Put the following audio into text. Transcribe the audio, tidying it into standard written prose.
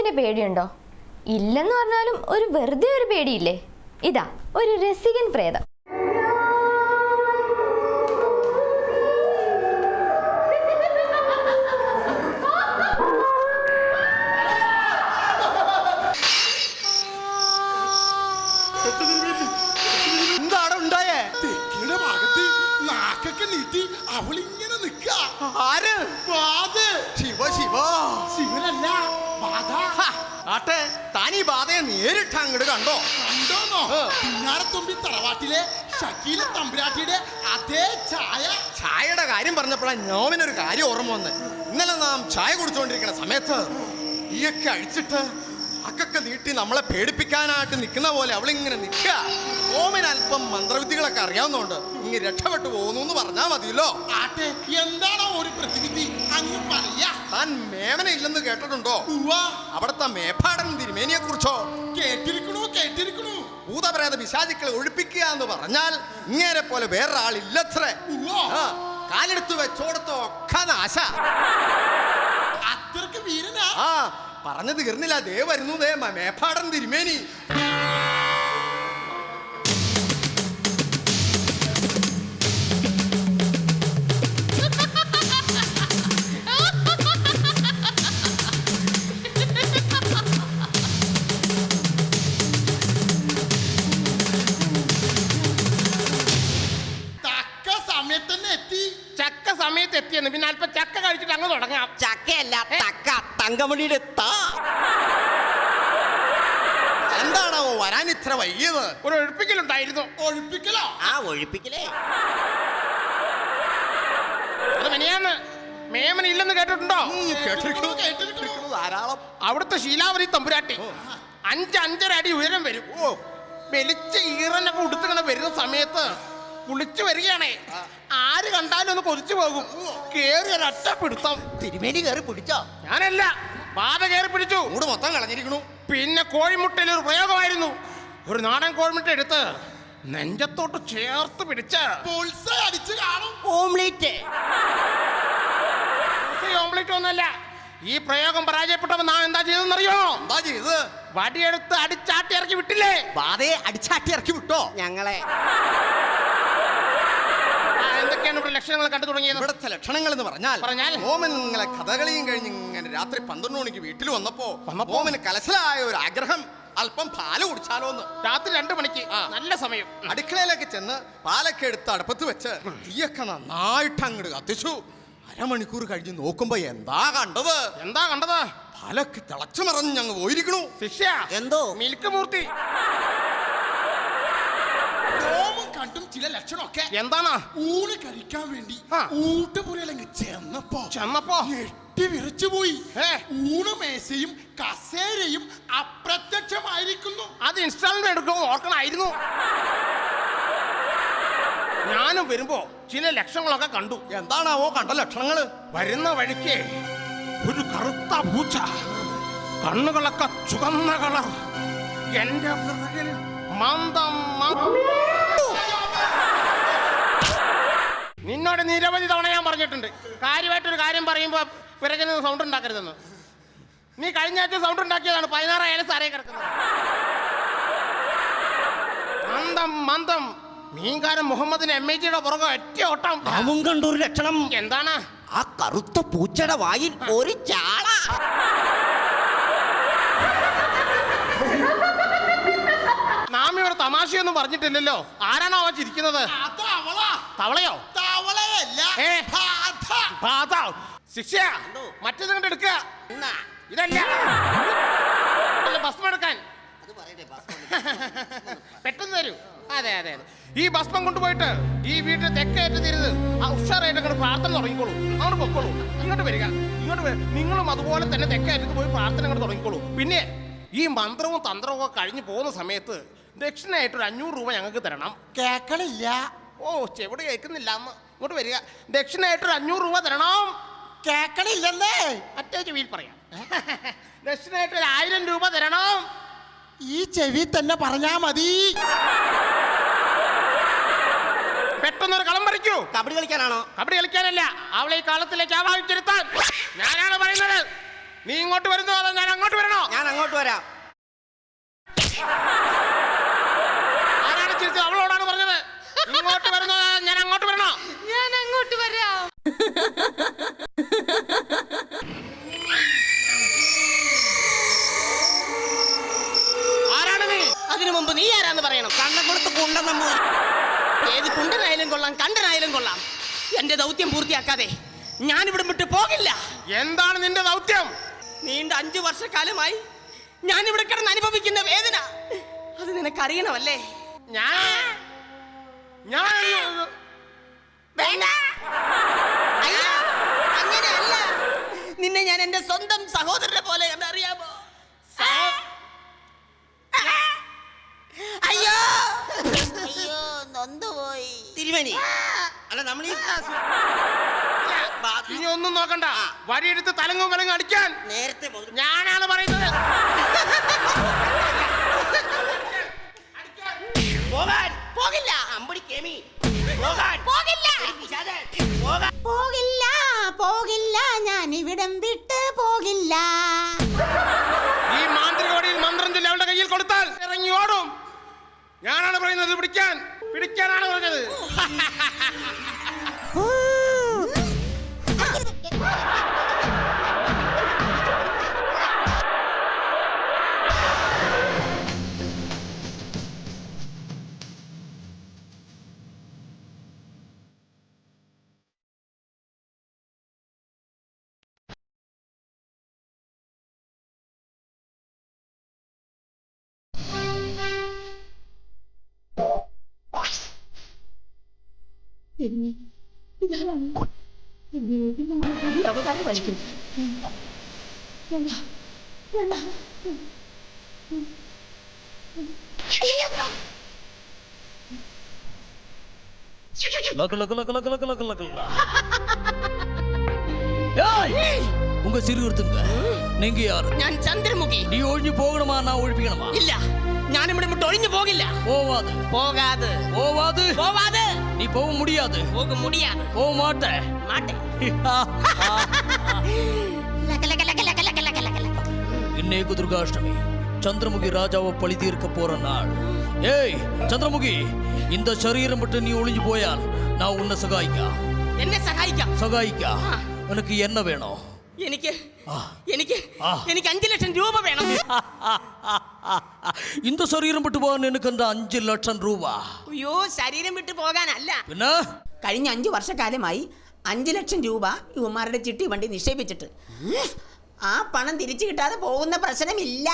പ്രേതത്തിന്റെ പേടിയുണ്ടോ? ഇല്ലെന്ന് പറഞ്ഞാലും ഒരു വെറുതെ ഒരു പേടിയില്ലേ? ഇതാ ഒരു രസികൻ പ്രേതം. എന്താണ് ഉണ്ടായേ? തെക്കിയുടെ ഭാഗത്ത് നാക്കൊക്കെ നീട്ടി അവളിങ്ങനെ നിക്ക. ആര്? ബാധ. ശിവ ശിവ. ശിവനല്ല, ബാധ. ആട്ടെ, താൻ ഈ ബാധയെ നേരിട്ട് അങ്ങോട്ട് കണ്ടോ? കണ്ടോന്നോ? പിന്നാരത്തുമ്പി തറവാട്ടിലെ ഷക്കീല തമ്പുരാട്ടിയുടെ അതേ ചായ. ചായയുടെ കാര്യം പറഞ്ഞപ്പോഴാണ് നോമിനൊരു കാര്യം ഓർമ്മ വന്ന്. ഇന്നലെ നാം ചായ കുടിച്ചുകൊണ്ടിരിക്കുന്ന സമയത്ത് ഈയൊക്കെ അഴിച്ചിട്ട് അക്കൊക്കെ നീട്ടി നമ്മളെ പേടിപ്പിക്കാനായിട്ട് നിൽക്കുന്ന പോലെ അവളിങ്ങനെ നിൽക്കുക. ഓമിന് അല്പം മന്ത്രവിദ്യകളൊക്കെ അറിയാവുന്നതുകൊണ്ട് ഇങ്ങനെ രക്ഷപ്പെട്ടു പോകുന്നു എന്ന് പറഞ്ഞാൽ മതിയല്ലോ. ആട്ടെ, എന്താണോ ഒരു പ്രതിവിധി അങ്ങ് പറയാ. താൻ മേമന ഇല്ലെന്ന് കേട്ടിട്ടുണ്ടോ? അവിടുത്തെ മേപ്പാടൻ തിരുമേനിയെ കുറിച്ചോ? കേട്ടിരിക്കണു. ഭൂതപ്രേത പിശാചുക്കളെ ഒഴിപ്പിക്കുക എന്ന് പറഞ്ഞാൽ ഇങ്ങേരെ പോലെ വേറൊരാളില്ലത്രേ. കാലെടുത്ത് വെച്ചോടത്തോ ഒക്കെ നാശ. അത്രക്ക് വീരനാ. ആ, പറഞ്ഞു തീർന്നില്ല. ദേ വരുന്നു ദേ മേപ്പാടൻ തിരുമേനി. ചക്ക സമയത്ത് എത്തിയെന്ന്. പിന്നെ അല്പം ചക്ക കഴിച്ചിട്ട് അങ്ങ് തുടങ്ങാം. ചക്കയല്ല, തക്ക. തങ്കമണിയുടെ താ. എന്താണോ വരാൻ ഇത്ര വൈകിയത്? ഒരു ഒഴിപ്പിക്കലുണ്ടായിരുന്നു. ഒഴിപ്പിക്കലോ? ആ, ഒഴിപ്പിക്കലേ. അത് മെനിയാന്ന് മേമന ഇല്ലെന്ന് കേട്ടിട്ടുണ്ടോ? കേട്ടിരിക്കുന്നു ധാരാളം. അവിടുത്തെ ശീലാവതി തമ്പുരാട്ടി 5-5.5 അടി ഉയരം വരും. വെളിച്ച ഈറനൊക്കെ ഉടുത്തിങ്ങനെ വരുന്ന സമയത്ത് കുളിച്ചു വരികയാണേ. ആര് കണ്ടാലും ഒന്ന് കൊതിച്ചു പോകും. കേറി ഒരൊറ്റ പിടുത്തം. തിരുമേനി കയറി പിടിച്ചോ? ഞാനല്ല, ബാധ കയറി പിടിച്ചു. മൂട് മൊത്തം കളഞ്ഞിരിക്കണു. പിന്നെ കോഴിമുട്ടയിൽ ഒരു പ്രയോഗമായിരുന്നു. ഒരു നാടൻ കോഴിമുട്ട എടുത്ത് നെഞ്ചത്തോട്ട് ചേർത്ത് പിടിച്ച് ഓംലേറ്റ് ഒന്നല്ല. ഈ പ്രയോഗം പരാജയപ്പെട്ടപ്പോ നാം എന്താ ചെയ്തെന്നറിയോ? എന്താ ചെയ്ത്? വടിയെടുത്ത് അടിച്ചാട്ടി ഇറക്കി വിട്ടില്ലേ? ബാധയെ അടിച്ചാട്ടി ഇറക്കി വിട്ടോ? ഞങ്ങളെ. എന്തൊക്കെയാണ് ഇവിടെ ലക്ഷണങ്ങൾ കണ്ടു തുടങ്ങിയത്? ഇവിടുത്തെ ലക്ഷണങ്ങൾ എന്ന് പറഞ്ഞാൽ ഓമൻ നിങ്ങളെ കഥകളിയും കഴിഞ്ഞ് ഇങ്ങനെ രാത്രി 12 മണിക്ക് വീട്ടിൽ വന്നപ്പോ ഓമന് കലശലായ ഒരു ആഗ്രഹം, അല്പം പാല് കുടിച്ചാലോന്ന്. രാത്രി 2 മണിക്ക് നല്ല സമയം. അടുക്കളയിലേക്ക് ചെന്ന് പാലൊക്കെ എടുത്ത് അടുപ്പത്ത് വെച്ച് തീയൊക്കെ നന്നായിട്ട് അങ്ങോട്ട് കത്തിച്ചു. അരമണിക്കൂർ കഴിഞ്ഞ് നോക്കുമ്പോ എന്താ കണ്ടത്? പാലൊക്കെ തിളച്ചു മറഞ്ഞ് ഞങ്ങൾ പോയിരിക്കണു. ശിക്ഷ എന്തോ മിൽക്ക് മൂർത്തി. കണ്ടും ചില ലക്ഷണമൊക്കെ എന്താണ്? ഊണ് കഴിക്കാൻ വേണ്ടി ഊട്ടുപുരയിലങ്ങ് ചെന്നപ്പോ ഞെട്ടി വിറച്ചുപോയി. ഊണ് മേശയും കസേരയും അപ്രത്യക്ഷമായിരിക്കുന്നു. അത് ഇൻസ്റ്റാൾമെന്റ് എടുക്കുമ്പോൾ ഓർക്കണമായിരുന്നു. ഞാനും വരുമ്പോ ചില ലക്ഷണങ്ങളൊക്കെ കണ്ടു. എന്താണാവോ കണ്ട ലക്ഷണങ്ങള്? വരുന്ന വഴിക്ക് ഒരു കറുത്ത പൂച്ച, കണ്ണുകളൊക്കെ ചുവന്ന കളർ, എന്റെ പിറകിൽ മന്ദം. നിന്നോട് നിരവധി തവണ ഞാൻ പറഞ്ഞിട്ടുണ്ട്, കാര്യമായിട്ടൊരു കാര്യം പറയുമ്പോ പിറകിൽ നിന്ന് സൗണ്ട് ഉണ്ടാക്കരുതെന്ന്. നീ കഴിഞ്ഞ ആഴ്ച സൗണ്ട് ഉണ്ടാക്കിയതാണ്. 16 സാറേ കിടക്കുന്നത്. മന്ദം. മീൻകാരൻ മുഹമ്മദിന് MIGയുടെ പുറകെ ഒറ്റ ഓട്ടം. അവൻ കണ്ടൊരു ലക്ഷണം. എന്താണ്? ആ കറുത്ത പൂച്ചയുടെ വായിൽ ഒരു ചാള. നാം ഇവിടെ തമാശയൊന്നും പറഞ്ഞിട്ടില്ലല്ലോ. ആരാണോ അവ ചിരിക്കുന്നത്? തവളയോ? ബാധ. ശിക്ഷ മറ്റേത് കണ്ട് എടുക്കുക. ഇതല്ല, ഭസ്മം എടുക്കാൻ പെട്ടെന്ന് തരൂ. അതെ. ഈ ഭസ്മം കൊണ്ടുപോയിട്ട് ഈ വീട്ടിൽ തെക്കേറ്റ് തിരുത് ഉഷാറായിട്ട് അങ്ങോട്ട് പ്രാർത്ഥന തുടങ്ങിക്കോളൂ. അങ്ങോട്ട് പൊക്കോളൂ. ഇങ്ങോട്ട് വരിക. നിങ്ങളും അതുപോലെ തന്നെ തെക്കേറ്റത്ത് പോയി പ്രാർത്ഥന അങ്ങോട്ട് തുടങ്ങിക്കോളൂ. പിന്നെ ഈ മന്ത്രവും തന്ത്രവും ഒക്കെ കഴിഞ്ഞ് പോകുന്ന സമയത്ത് ദക്ഷിണയായിട്ട് ഒരു 500 രൂപ ഞങ്ങൾക്ക് തരണം. കേക്കണില്ല. ഓ, ചെവിടെ കേൾക്കുന്നില്ല. ഇങ്ങോട്ട് വരിക. ദക്ഷിണയായിട്ട് ഒരു 500 രൂപ തരണം. കേക്കണില്ലല്ലേ? മറ്റേ ചെവിയിൽ പറയാം. ദക്ഷിണയായിട്ട് ഒരു 1000 രൂപ തരണം. ഈ ചെവി തന്നെ പറഞ്ഞാ മതി. പെട്ടെന്നൊരു കളം പറിക്കൂ. കബഡി കളിക്കാനാണോ? കബഡി കളിക്കാനല്ല, അവളെ ഈ കാലത്തിലേക്ക് ആവാഹിച്ചിരുത്താൻ ഞാനാണ് പറയുന്നത്. നീ ഇങ്ങോട്ട് വരുന്നോ അതോ ഞാൻ അങ്ങോട്ട് വരണോ? ഞാൻ കണ്ണംകുളത്ത് നീ ആരാന്ന് പറയണം. കണ്ണംകുളത്ത് കുണ്ടൻ നമ്പൂതിരി. ഏത് കുണ്ടനായാലും കൊള്ളാം, കണ്ടനായാലും കൊള്ളാം, എന്റെ ദൗത്യം പൂർത്തിയാക്കാതെ ഞാൻ ഇവിടെ വിട്ട് പോകില്ല. എന്താണ് നിന്റെ ദൗത്യം? നീണ്ട 5 വർഷക്കാലമായി ഞാൻ ഇവിടെ കിടന്ന് അനുഭവിക്കുന്ന വേദന അത് നിനക്കറിയണമല്ലേ? വേണ്ട. അയ്യോ, അങ്ങനെയല്ല. നിന്നെ ഞാൻ എന്റെ സ്വന്തം സഹോദരനെ പോലെ കണ്ടറിയാമോ? അയ്യോ അയ്യോ നൊന്തുപോയി. തിരുമേനി, അല്ല നമ്മൾ ഇനി ഒന്നും നോക്കണ്ട, വരിയെടുത്ത് തലങ്ങും വിലങ്ങും അടിക്കാൻ നേരത്തെ മുതൽ ഞാനാണ് പറയുന്നത്. പോകാൻ പോകില്ല. അമ്പടി കേമി പോകാൻ പോകില്ല. പോകാൻ പോകില്ല പോകില്ല ഞാൻ ഇവിടം വിട്ട് പോകില്ല. ഈ മാന്ത്രികവടിയിൽ മന്ത്രം ചൊല്ലി അവളുടെ കയ്യിൽ കൊടുത്താൽ ഇറങ്ങി ഓടും. ഞാനാണ് പറയുന്നത് പിടിക്കാനാണ് പറഞ്ഞത്. உங்க சிறுவர்த்துங்க நீங்க யாரு? ഞാൻ ചന്ദ്രമുഖി. நீ ஒழிஞ்சு போகணுமா நான் ஒழிப்பிக்கணுமா? ഇല്ല, ഞാൻ ഇവിടെ വിട്ട് ഒഴിഞ്ഞു പോകില്ല. போவாது പോകാതെ போவாது പോവാതെ நீ போக முடியாது. പോക മുടിയാതെ போக மாட்ட. മാട്ടെ. இன்னைக்கு துர்காஷ்டமி, சந்திரமுகி ராஜாவை பழி தீர்க்க போற நாள். ஏய் சந்திரமுகி, இந்த சரீரம் விட்டு நீ ஒளிஞ்சு போயால் நான் உன்னை എന്നെ സഹായിക്കാം. சகாயிக்கா. உனக்கு என்ன வேணும்? എനിക്ക് എനിക്ക് എനിക്ക് 5 ലക്ഷം രൂപ വേണം. இந்த சரீரம் விட்டு போകാൻ எனக்கு அந்த 5 ലക്ഷം രൂപ. അയ്യോ, ശരീരം വിട്ടു പോകാനല്ല. പിന്നെ കഴിഞ്ഞ 5 വർഷക്കാലമായി 5 ലക്ഷം രൂപ യുവമാരുടെ ചിട്ടി വണ്ടി നിക്ഷേപിച്ചിട്ട് ആ പണം തിരിച്ചു കിട്ടാതെ പോകുന്ന പ്രശ്നമില്ല.